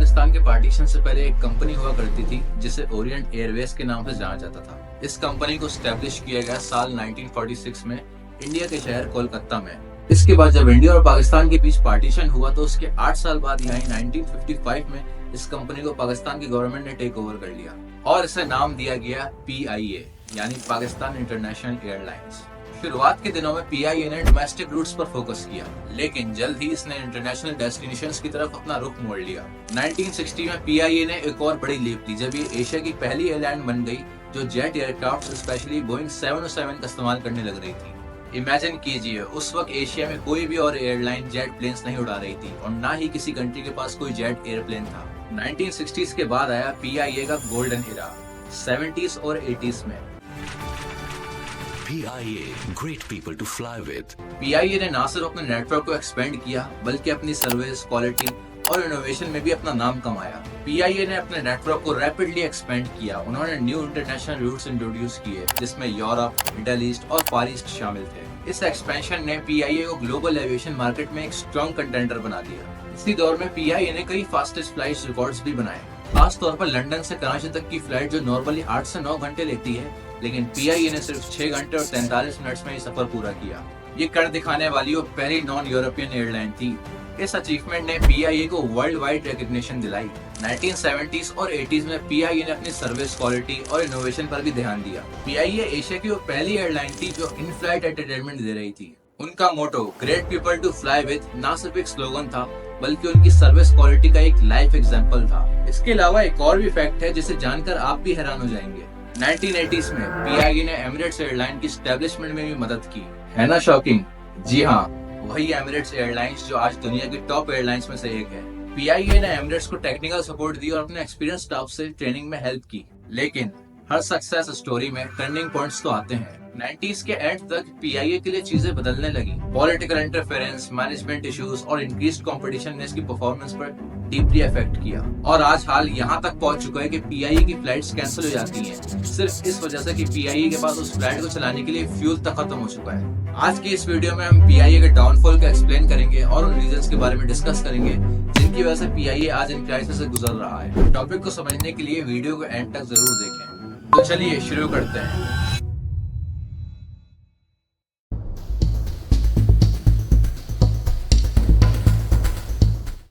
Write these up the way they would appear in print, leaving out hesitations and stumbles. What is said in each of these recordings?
पाकिस्तान के पार्टीशन से पहले एक कंपनी हुआ करती थी जिसे ओरिएंट एयरवेज के नाम से जाना जाता था। इस कंपनी को स्टैब्लिश किया गया साल 1946 में इंडिया के शहर कोलकाता में। इसके बाद जब इंडिया और पाकिस्तान के बीच पार्टीशन हुआ तो उसके 8 साल बाद यानी 1955 में इस कंपनी को पाकिस्तान की गवर्नमेंट ने टेक ओवर कर लिया और इसे नाम दिया गया PIA यानी पाकिस्तान इंटरनेशनल एयरलाइंस। शुरुआत के दिनों में PIA ने डोमेस्टिक रूट्स पर फोकस किया, लेकिन जल्द ही इसने इंटरनेशनल डेस्टिनेशंस की तरफ अपना रुख मोड़ लिया। 1960 में PIA ने एक और बड़ी लीप ली जब ये एशिया की पहली एयरलाइन बन गई जो जेट एयरक्राफ्ट स्पेशली बोइंग 707 का इस्तेमाल करने लग रही थी। इमेजिन कीजिए, उस वक्त एशिया में कोई भी और एयरलाइन जेट प्लेन्स नहीं उड़ा रही थी और ना ही किसी कंट्री के पास कोई जेट एयरप्लेन था। 1960s के बाद आया PIA का गोल्डन एरा 70s और 80s में। PIA, great people to fly with. PIA ने ना सिर्फ अपने नेटवर्क को एक्सपेंड किया बल्कि अपनी सर्विस, क्वालिटी और इनोवेशन में भी अपना नाम कमाया। PIA ने अपने नेटवर्क को रैपिडली एक्सपेंड किया। उन्होंने न्यू इंटरनेशनल रूट्स इंट्रोड्यूस किए जिसमें यूरोप, मिडिल ईस्ट और फार ईस्ट शामिल थे। इस एक्सपेंशन ने PIA को ग्लोबल एविएशन मार्केट में एक स्ट्रॉन्ग कंटेंडर बना दिया। इसी दौर में PIA ने कई फास्टेस्ट फ्लाइट रिकॉर्ड्स भी बनाए। खास तौर पर लंदन से कराची तक की फ्लाइट जो नॉर्मली 8 से 9 घंटे लेती है, लेकिन PIA ने सिर्फ 6 घंटे और 43 मिनट्स में ये सफर पूरा किया। ये कर दिखाने वाली वो पहली नॉन यूरोपियन एयरलाइन थी। इस अचीवमेंट ने PIA को वर्ल्ड वाइड रिकॉग्निशन दिलाई। 1970s और 80s में PIA ने अपनी सर्विस, क्वालिटी और इनोवेशन पर भी ध्यान दिया। PIA एशिया की वो पहली एयरलाइन थी जो इन फ्लाइट एंटरटेनमेंट दे रही थी। उनका motto great people to fly with ना सिर्फ एक स्लोगन था बल्कि उनकी सर्विस क्वालिटी का एक लाइफ एग्जांपल था। इसके अलावा एक और भी फैक्ट है जिसे जानकर आप भी हैरान हो जाएंगे। 1980s में PIA ने एमिरेट्स एयरलाइन की एस्टेब्लिशमेंट में भी मदद की। है ना शॉकिंग? जी हाँ, वही एमिरेट्स एयरलाइंस जो आज दुनिया की टॉप एयरलाइंस में से एक है। PIA ने एमिरेट्स को टेक्निकल सपोर्ट दी और अपने एक्सपीरियंस स्टाफ से ट्रेनिंग में हेल्प की। लेकिन हर सक्सेस स्टोरी में टर्निंग पॉइंट्स तो आते हैं। 90s के एंड तक PIA के लिए चीजें बदलने लगी। पॉलिटिकल इंटरफेरेंस, मैनेजमेंट इश्यूज और इंक्रीज्ड कंपटीशन ने इसकी परफॉर्मेंस पर डीपली अफेक्ट किया और आज हाल यहाँ तक पहुँच चुका है कि PIA की फ्लाइट्स कैंसिल हो जाती हैं सिर्फ इस वजह से कि PIA के पास उस फ्लाइट को चलाने के लिए फ्यूल तक खत्म हो चुका है। आज की इस वीडियो में हम PIA के डाउनफॉल का एक्सप्लेन करेंगे और उन रीजंस के बारे में डिस्कस करेंगे जिनकी वजह से PIA आज इन क्राइसिस से गुजर रहा है। टॉपिक को समझने के लिए वीडियो को एंड तक जरूर देखें। तो चलिए शुरू करते हैं।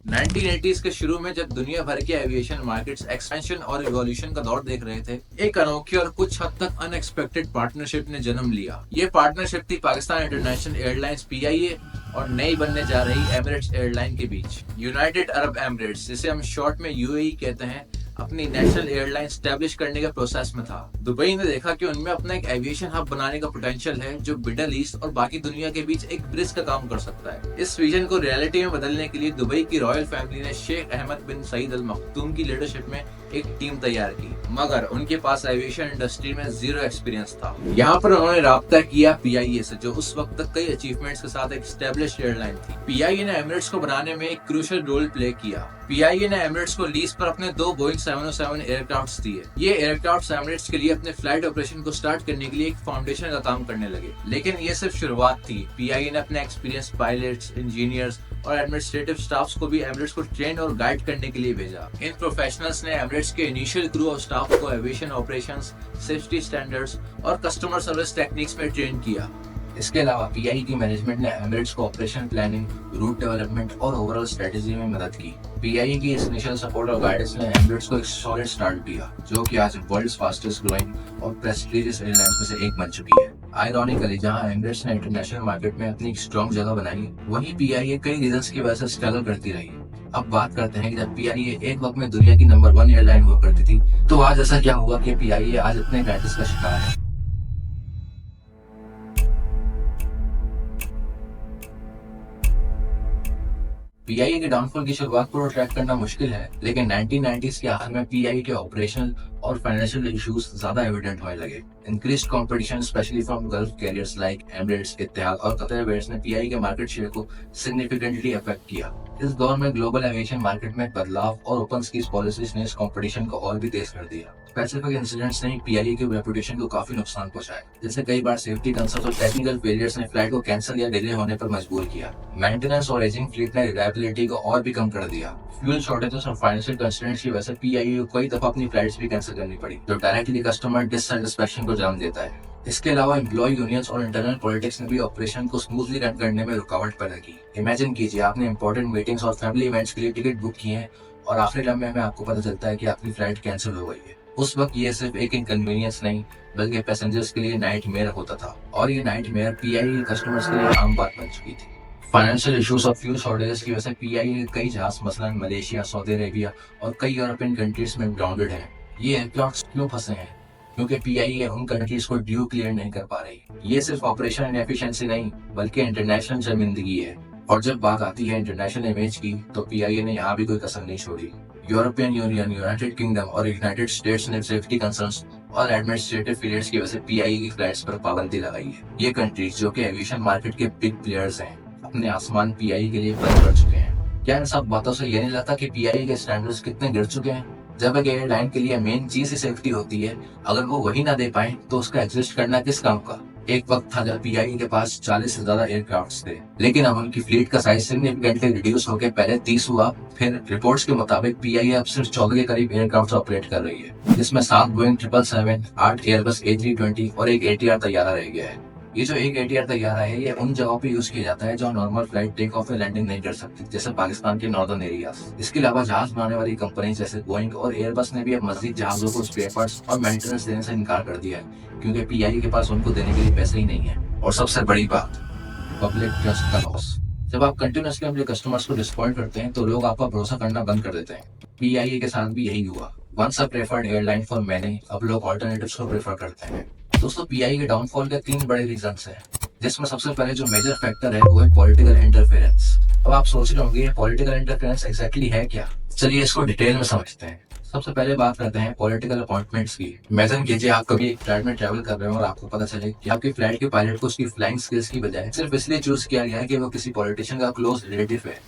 1980s के शुरू में जब दुनिया भर के एविएशन मार्केट्स एक्सपेंशन और रिवॉल्यूशन का दौर देख रहे थे, एक अनोखी और कुछ हद तक अनएक्सपेक्टेड पार्टनरशिप ने जन्म लिया। ये पार्टनरशिप थी पाकिस्तान इंटरनेशनल एयरलाइंस PIA और नई बनने जा रही एमिरेट्स एयरलाइन के बीच। यूनाइटेड अरब एमिरेट्स, जिसे हम शॉर्ट में UAE कहते हैं, अपनी नेशनल एयरलाइन स्टैब्लिश करने के प्रोसेस में था। दुबई ने देखा कि उनमें अपना एक एविएशन हब बनाने का पोटेंशियल है जो मिडिल ईस्ट और बाकी दुनिया के बीच एक ब्रिज का काम कर सकता है। इस विजन को रियलिटी में बदलने के लिए दुबई की रॉयल फैमिली ने शेख अहमद बिन सईद अल मखदूम की लीडरशिप में एक टीम तैयार की, मगर उनके पास एविएशन इंडस्ट्री में जीरो एक्सपीरियंस था। यहाँ पर उन्होंने राब्ता किया PIA से, जो उस वक्त तक कई अचीवमेंट्स के साथ एक एस्टेब्लिश्ड एयरलाइन थी। PIA ने एमिरेट्स को बनाने में एक क्रूशियल रोल प्ले किया। PIA ने एमिरेट्स को लीज पर अपने 2 बोइंग 707 एयरक्राफ्ट दिए। ये एयरक्राफ्ट एमिरेट्स के लिए अपने फ्लाइट ऑपरेशन को स्टार्ट करने के लिए एक फाउंडेशन का काम करने लगे। लेकिन ये सिर्फ शुरुआत थी। PIA ने अपने एक्सपीरियंस पायलट्स, इंजीनियर्स और एडमिनिस्ट्रेटिव स्टाफ्स को भी एमिरेट्स को ट्रेन और गाइड करने के लिए भेजा। इन प्रोफेशनल्स ने एमिरेट्स के इनिशियल क्रू और स्टाफ को एविएशन ऑपरेशंस, सेफ्टी स्टैंडर्ड्स और कस्टमर सर्विस टेक्निक्स में ट्रेन किया। इसके अलावा PIA की मैनेजमेंट ने एमिरेट्स को ऑपरेशन प्लानिंग, रूट डेवलपमेंट और ओवरऑल स्ट्रेटेजी में मदद की। PIA की इस इनिशियल सपोर्ट और गाइडेंस ने एमिरेट्स को एक सॉलिड स्टार्ट दिया, जो कि आज वर्ल्ड्स फास्टेस्ट ग्रोइंग और प्रेस्टीजियस एयरलाइंस में से एक बन चुकी है। आयरॉनिकली, जहां एमिरेट्स ने इंटरनेशनल मार्केट में अपनी एक स्ट्रॉन्ग जगह बनाई, वहीं PIA कई रीजंस की वजह से स्ट्रगल करती रही। अब बात करते हैं कि जब PIA एक वक्त में दुनिया की नंबर 1 एयरलाइन हुआ करती थी, तो आज ऐसा क्या हुआ कि PIA आज इतने क्राइसिस का शिकार है। PIA के डाउनफॉल की शुरुआत को ट्रैक करना मुश्किल है, लेकिन 1990s के आखिर में PIA के ऑपरेशनल और फाइनेंशियल इश्यूज ज्यादा एविडेंट होने लगे। Increased competition specially from Gulf carriers like Emirates, Etihad और कतर एयरवेज ने पीआईए के मार्केट शेयर को सिग्निफिकेंटली अफेक्ट किया। इस दौर में ग्लोबल एविएशन मार्केट में बदलाव और ओपन स्कीज पॉलिसीज ने इस कंपटीशन को और भी तेज कर दिया। स्पेसिफिक इंसिडेंट्स ने पीआईए की रेपुटेशन को काफी नुकसान पहुंचाया, जैसे कई बार सेफ्टी कंसर्न्स और टेक्निकल फेलियर्स ने फ्लाइट को कैंसिल या डिले होने पर मजबूर किया। मेंटेनेंस और एजिंग फ्लीट ने रिलायबिलिटी को और भी कम कर दिया। फ्यूल शॉर्टेजेस और फाइनेंशियल कंस्ट्रेंट्स की वजह से पीआईए को कई दफा अपनी फ्लाइट्स भी कैंसिल करनी पड़ी, जो डायरेक्टली कस्टमर डिससैटिस्फैक्शन को जन्म देता है। इसके अलावा एम्प्लॉय यूनियंस और इंटरनल पॉलिटिक्स ने भी ऑपरेशन को स्मूथली रन करने में रुकावट पैदा की। इमेजिन कीजिए आपने इंपॉर्टेंट मीटिंग्स और फैमिली इवेंट्स के लिए टिकट बुक किए हैं और आखिरी लम्हे में आपको पता चलता है कि आपकी फ्लाइट कैंसिल हो गई है। उस वक्त ये सिर्फ एक इनकन्वीनियंस नहीं बल्कि पैसेंजर्स के लिए नाइटमेयर होता था, और ये नाइटमेयर पीआईए कस्टमर्स के लिए आम बात बन चुकी थी। फाइनेंशियल इश्यूज और फ्यूल शॉर्टेजेस की वजह से पीआईए के कई जहाज मसलन मलेशिया, सऊदी अरेबिया और कई यूरोपियन कंट्रीज में ग्राउंडेड है। ये एयरक्राफ्ट क्यों फंसे हैं? क्योंकि पीआईए उन कंट्रीज को ड्यू क्लियर नहीं कर पा रही। ये सिर्फ ऑपरेशन इनएफिशिएंसी नहीं बल्कि इंटरनेशनल शर्मिंदगी है। और जब बात आती है इंटरनेशनल इमेज की, तो पीआईए ने यहाँ भी कोई कसर नहीं छोड़ी। यूरोपियन यूनियन, यूनाइटेड किंगडम और यूनाइटेड स्टेट्स ने सेफ्टी कंसर्न्स और एडमिनिस्ट्रेटिव फेलियर्स की वजह से पीआईए की फ्लाइट्स पर पाबंदी लगाई है। ये कंट्रीज जो कि एविएशन मार्केट के बिग प्लेयर्स हैं, अपने आसमान पीआईए के लिए बंद कर चुके हैं। क्या इन सब बातों से ये नहीं लगता कि पीआईए के स्टैंडर्ड्स कितने गिर चुके हैं? जब एक एयरलाइन के लिए मेन चीज ही सेफ्टी होती है, अगर वो वही ना दे पाए तो उसका एग्जिस्ट करना किस काम का? एक वक्त था जब पीआईए के पास 40 से ज्यादा एयरक्राफ्ट थे, लेकिन अब उनकी फ्लीट का साइज सिग्निफिकेंटली रिड्यूस होकर पहले 30 हुआ। फिर रिपोर्ट्स के मुताबिक पीआईए अब सिर्फ 14 के करीब एयरक्राफ्ट ऑपरेट कर रही है, जिसमें 7 बोइंग 777, 8 एयरबस A320 और एक ATR तैयारा रह गया है। ये जो एक ATR तैयारा है, ये उन जगहों पे यूज किया जाता है जहाँ नॉर्मल फ्लाइट टेक ऑफ या लैंडिंग नहीं कर सकती, जैसे पाकिस्तान के नॉर्दर्न एरियाज। इसके अलावा जहाज बनाने वाली कंपनी जैसे बोइंग और एयरबस ने भी अब मजीद जहाजों को स्पेयर पार्ट्स और मेंटेनेंस देने से इनकार कर दिया है, क्योंकि पीआईए के पास उनको देने के लिए पैसे ही नहीं है। और सबसे बड़ी बात, पब्लिक ट्रस्ट का लॉस। जब आप कंटिन्यूसली अपने कस्टमर्स को डिसअपॉइंट करते हैं तो लोग आप पर भरोसा करना बंद कर देते हैं। पीआईए के साथ भी यही हुआ। Once a preferred airline for many, अब लोग ऑल्टरनेटिव्स को प्रेफर करते हैं। दोस्तों, पीआईए के डाउनफॉल के 3 बड़े रीजंस हैं, जिसमें सबसे पहले जो मेजर फैक्टर है वो है पॉलिटिकल इंटरफेरेंस। अब आप सोच रहे होंगे पॉलिटिकल इंटरफेरेंस एग्जैक्टली है क्या? चलिए इसको डिटेल में समझते हैं। सबसे पहले बात करते हैं पॉलिटिकल अपॉइंटमेंट्स की। इमेजिन कीजिए आप कभी एक फ्लाइट में ट्रैवल कर रहे हो और आपको पता चले कि आपकी फ्लाइट के पायलट को उसकी फ्लाइंग स्किल्स की बजाय सिर्फ इसलिए चूज किया गया है कि वो किसी पॉलिटिशियन का क्लोज रिलेटिव है।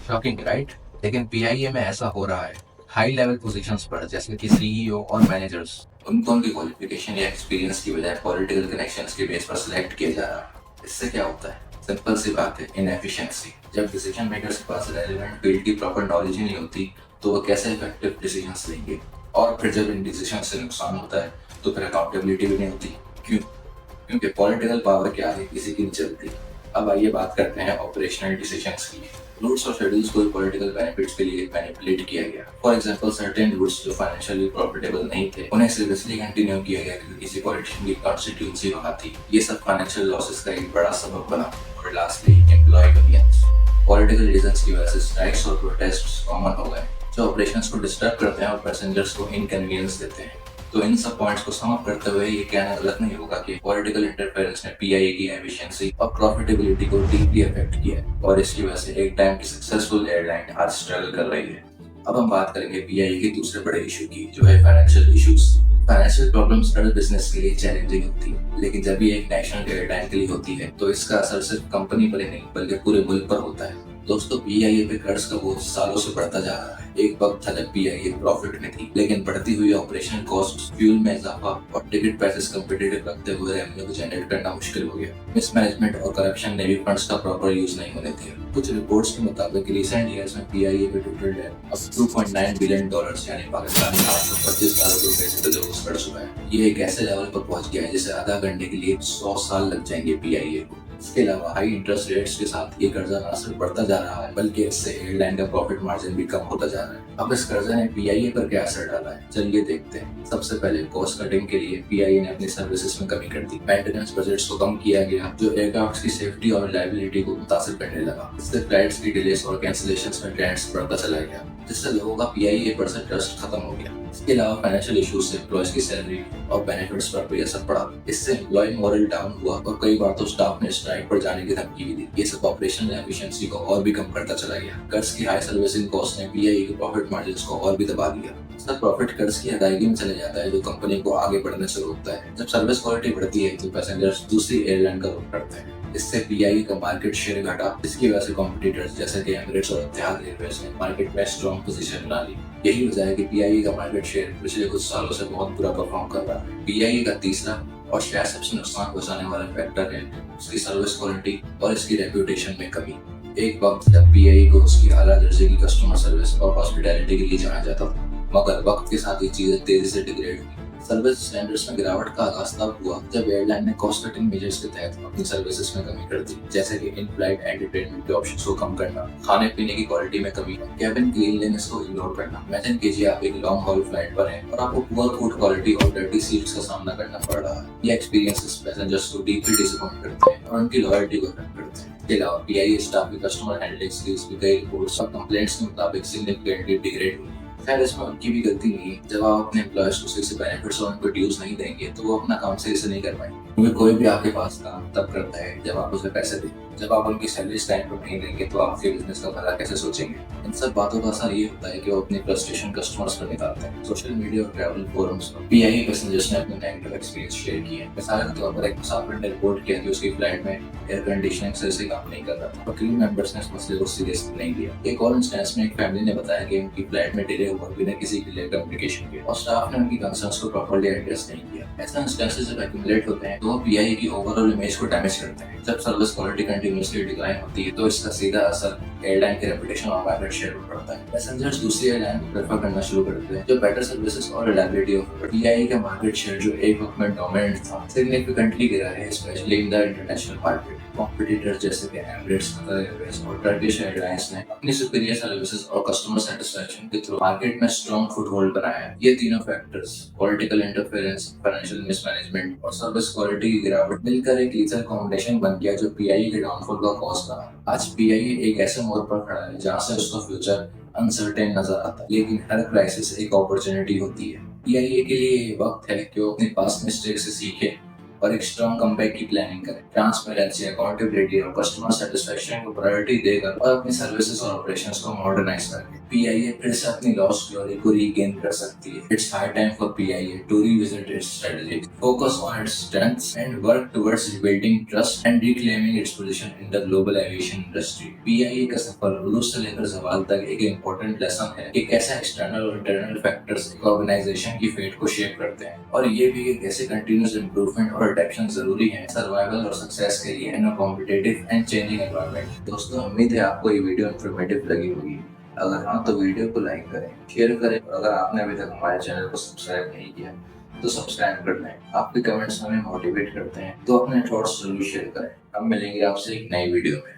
Shocking, right? लेकिन पीआईए में ऐसा हो रहा है। हाई लेवल पोजीशंस पर जैसे कि सीईओ और मैनेजर्स, उनको उनकी क्वालिफिकेशन या एक्सपीरियंस की बजाय पॉलिटिकल कनेक्शंस के बेस पर सिलेक्ट किया जा रहा है। इससे क्या होता है? सिंपल सी बात है, इनएफिशिएंसी। जब डिसीजन मेकर्स के पास रेलेवेंट फील्ड की प्रॉपर नॉलेज ही नहीं होती तो वो कैसे इफेक्टिव डिसीजंस लेंगे? और फिर जब इन डिसीजन से नुकसान होता है तो फिर अकाउंटेबिलिटी भी नहीं होती। क्यों? क्योंकि पॉलिटिकल पावर के आगे किसी की नहीं चलती। अब आइए बात करते हैं ऑपरेशनल डिसीजंस की। रूट्स और शेड्यूल्स को पॉलिटिकल बेनिफिट्स के लिए मैनिपुलेट किया गया। फॉर एग्जांपल, सर्टेन रूट्स जो फाइनेंशियली प्रॉफिटेबल नहीं थे, उन्हें सिर्फ इसलिए कंटिन्यू किया गया क्योंकि किसी पॉलिटिशियन की कॉन्स्टिट्यूएंसी वहां थी। ये सब फाइनेंशियल लॉसेस का एक बड़ा सबब बना। और lastly, employ unions. Political reasons की वजह से स्ट्राइक्स और प्रोटेस्ट्स कॉमन हो गए, जो ऑपरेशंस को डिस्टर्ब करते हैं और पैसेंजर्स को इनकन्वीनियंस देते हैं। तो इन सब पॉइंट्स को सम अप करते हुए ये कहना गलत नहीं होगा कि पॉलिटिकल इंटरफेरेंस ने पीआईए की एफिशिएंसी और प्रॉफिटेबिलिटी को डीपली अफेक्ट किया है, और इसकी वजह से एक टाइम की सक्सेसफुल एयरलाइन आज स्ट्रगल कर रही है। अब हम बात करेंगे पीआईए के दूसरे बड़े इशू की, जो है फाइनेंशियल इश्यूज। फाइनेंशियल प्रॉब्लम्स हर बिजनेस के लिए चैलेंजिंग होती है, लेकिन जब ये एक नेशनल एयरलाइन के लिए होती है तो इसका असर सिर्फ कंपनी पर ही नहीं बल्कि पूरे मुल्क पर होता है। दोस्तों, पीआईए पे कर्ज का बोझ सालों से बढ़ता जा रहा है। एक वक्त था जब पीआईए प्रॉफिट में थी, लेकिन बढ़ती हुई ऑपरेशनल कॉस्ट, फ्यूल में इजाफा और टिकट प्राइसेस कंपटीटिव रखते हुए रेवेन्यू को जनरेट करना मुश्किल हो गया। मिसमैनेजमेंट और करप्शन ने भी फंड्स का प्रॉपर यूज नहीं होने दिया। कुछ रिपोर्ट्स के मुताबिक रिसेंट ईयर्स में पीआईए पे टोटल डेट अब $2.9 बिलियन यानी पाकिस्तानी 825 अरब रुपए से तजावुज कर चुका है। ये एक ऐसे लेवल पर पहुंच गया है जिसे अदा करने के लिए 100 साल लग जाएंगे पीआईए को। इसके अलावा हाई इंटरेस्ट रेट्स के साथ ये कर्जा न सिर्फ बढ़ता जा रहा है बल्कि इससे एयरलाइन का प्रॉफिट मार्जिन भी कम होता जा रहा है। अब इस कर्जे ने पीआईए पर क्या असर डाला है, चलिए देखते हैं। सबसे पहले कॉस्ट कटिंग के लिए पीआईए ने अपनी सर्विसेज में कमी कर दी। मेंटेनेंस बजट्स को कम किया गया, जो एयरक्राफ्ट की सेफ्टी और रिलायबिलिटी को मुतासिर करने लगा। इससे फ्लाइट्स की डिलेस और कैंसिलेशंस में ट्रेंड्स बढ़ता चला गया, जिससे लोगों का पीआईए पर से ट्रस्ट खत्म हो गया। इसके अलावा फाइनेंशियल इश्यूज से एम्प्लॉयज की सैलरी और बेनिफिट्स पर भी असर पड़ा। इससे एम्प्लॉय मॉरल डाउन हुआ और कई बार तो स्टाफ ने स्ट्राइक पर जाने की धमकी भी दी। ये सब ऑपरेशनल एफिशिएंसी को और भी कम करता चला गया। कर्ज की हाई सर्विसिंग कॉस्ट ने पीआईए के प्रॉफिट मार्जिन्स को और भी दबा दिया। सब प्रॉफिट कर्ज की अदायगी में चले जाता है, जो कंपनी को आगे बढ़ने से रोकता है। जब सर्विस क्वालिटी बढ़ती है तो पैसेंजर्स दूसरी एयरलाइन का रुख करते हैं। इससे पीआईए का मार्केट शेयर घटा, जिसकी वजह से कॉम्पिटिटर्स जैसे कि एमिरेट्स और इत्तेहाद एयरवेज ने मार्केट में स्ट्रॉन्ग पोजीशन बना ली। यही वजह है कि पीआईए का मार्केट शेयर पिछले कुछ सालों से बहुत बुरा परफॉर्म कर रहा है। पीआईए का तीसरा और शायद सबसे नुकसान पहुंचाने वाला फैक्टर है उसकी सर्विस क्वालिटी और इसकी रेप्यूटेशन में कमी। एक वक्त जब पीआईए को उसकी आला दर्जे की कस्टमर सर्विस और हॉस्पिटैलिटी के लिए जाना जाता था, मगर वक्त के साथ ये चीजें तेजी से डिग्रेड हुई। सर्विस स्टैंडर्ड्स में गिरावट का आगाज तब हुआ जब एयरलाइन ने कॉस्ट कटिंग मेजर्स के तहत अपनी सर्विसेज में कमी कर दी, जैसे कि इन फ्लाइट एंटरटेनमेंट के ऑप्शंस को कम करना, खाने पीने की क्वालिटी में कमी, कैबिन क्लीनलीनेस को इग्नोर करना। इमेजिन कीजिए आप एक लॉन्ग हॉल फ्लाइट पर हैं और आपको पुअर फूड क्वालिटी और डर्टी सीट्स का सामना करना पड़ रहा है। ये एक्सपीरियंसेस पैसेंजर्स को डीपली डिसअपॉइंट करते हैं और उनकी लॉयल्टी को अफेक्ट करते हैं। इसके अलावा पीआईए स्टाफ की कस्टमर हैंडलिंग स्किल्स भी कई रिपोर्ट्स और कंप्लेंट्स के मुताबिक सिग्निफिकेंटली डिग्रेड हुई। खैर, इसमें उनकी भी गलती नहीं है। जब आप अपने एम्प्लॉयज को सही से बेनिफिट्स और उनको ड्यूज नहीं देंगे तो वो अपना काम सही से नहीं कर पाएंगे, क्योंकि कोई भी आपके पास काम तब करता है जब आप उसे पैसे दें। जब आप उनकी सैलरी टाइम पर नहीं देंगे तो आपके बिजनेस का भला कैसे सोचेंगे। इन सब बातों का असर ये होता है कि वो अपनी फ्रस्ट्रेशन कस्टमर्स पर निकालते हैं। सोशल मीडिया और ट्रैवल फोरम्स पर पीआईए पैसेंजर्स ने अपने नेगेटिव एक्सपीरियंस शेयर किए। मिसाल के तौर पर एक मुसाफिर ने रिपोर्ट किया कि उसकी फ्लाइट में एयर कंडीशनिंग सही से काम नहीं कर रहा था और क्रू मेंबर्स ने इस मसले को सीरियसली नहीं लिया। एक और इंस्टेंस में एक फैमिली ने बताया कि उनकी फ्लाइट में डिले हुआ बिना किसी क्लियर कम्युनिकेशन के और स्टाफ ने उनकी कंसर्न्स को प्रॉपर्ली एड्रेस नहीं किया। ऐसे इंस्टेंसेस जब एक्यूमुलेट होते हैं तो वो पीआईए की ओवरऑल इमेज को डैमेज करते हैं। जब सर्विस क्वालिटी कंटिन्यूअसली डिक्लाइन होती है तो इसका सीधा असर एयरलाइन के रेपुटेशन और मार्केट शेयर पर पड़ता है। पैसेंजर्स दूसरी एयरलाइन को प्रेफर करना शुरू करते हैं जो बेटर सर्विसेज और रिलायबिलिटी ऑफर करती है। पीआईए का मार्केट शेयर जो एक वक्त में डोमिनेंट था, सिग्निफिकेंटली गिरा है, specially in the international market. Competitors जैसे कि एमिरेट्स, कतर एयरवेज और टर्किश एयरलाइंस ने अपनी सुपीरियर सर्विसेज और कस्टमर सेटिस्फैक्शन के थ्रू मार्केट में स्ट्रॉन्ग फुटहोल्ड बनाया है। ये तीनों factors, political interference, financial mismanagement और सर्विस क्वालिटी की गिरावट मिलकर एक लीथल कॉम्बिनेशन बन गया जो पीआईए के डाउनफॉल का कॉज बना। आज पीआईए एक ऐसे मोड़ पर खड़ा है जहां से उसका फ्यूचर अनसर्टेन नजर आता है, लेकिन हर क्राइसिस एक अपॉर्चुनिटी होती है। पीआईए के लिए ये वक्त है कि वो अपनी पास्ट मिस्टेक से सीखे और एक स्ट्रॉन्ग कमबैक की प्लानिंग करें। ट्रांसपेरेंसी, अकाउंटेबिलिटी और कस्टमर सेटिस्फैक्शन को प्रायोरिटी देकर और अपनी सर्विसेज और ऑपरेशंस को मॉडर्नाइज करके पीआईए फिर से अपनी लॉस्ट ग्लोरी को रीगेन कर सकती है। It's high time for PIA to revisit its strategy, focus on its strengths and work towards rebuilding trust and reclaiming its position in the global aviation industry. PIA का सफर उरूज से लेकर ज़वाल तक एक इंपॉर्टेंट लेसन है कि कैसे एक्सटर्नल और इंटरनल फैक्टर्स एक ऑर्गेनाइजेशन की फेट को शेप करते हैं, और ये भी कि कैसे कंटिन्यूअस इंप्रूवमेंट और अडैप्शन जरूरी है सर्वाइवल और सक्सेस के लिए in a competitive and changing environment. दोस्तों, उम्मीद है आपको ये वीडियो इन्फॉर्मेटिव लगी होगी। अगर हाँ तो वीडियो को लाइक करें, शेयर करें और अगर आपने अभी तक हमारे चैनल को सब्सक्राइब नहीं किया तो सब्सक्राइब कर लें। आपके कमेंट्स हमें मोटिवेट करते हैं, तो अपने थॉट्स जरूर शेयर करें। अब मिलेंगे आपसे एक नई वीडियो में।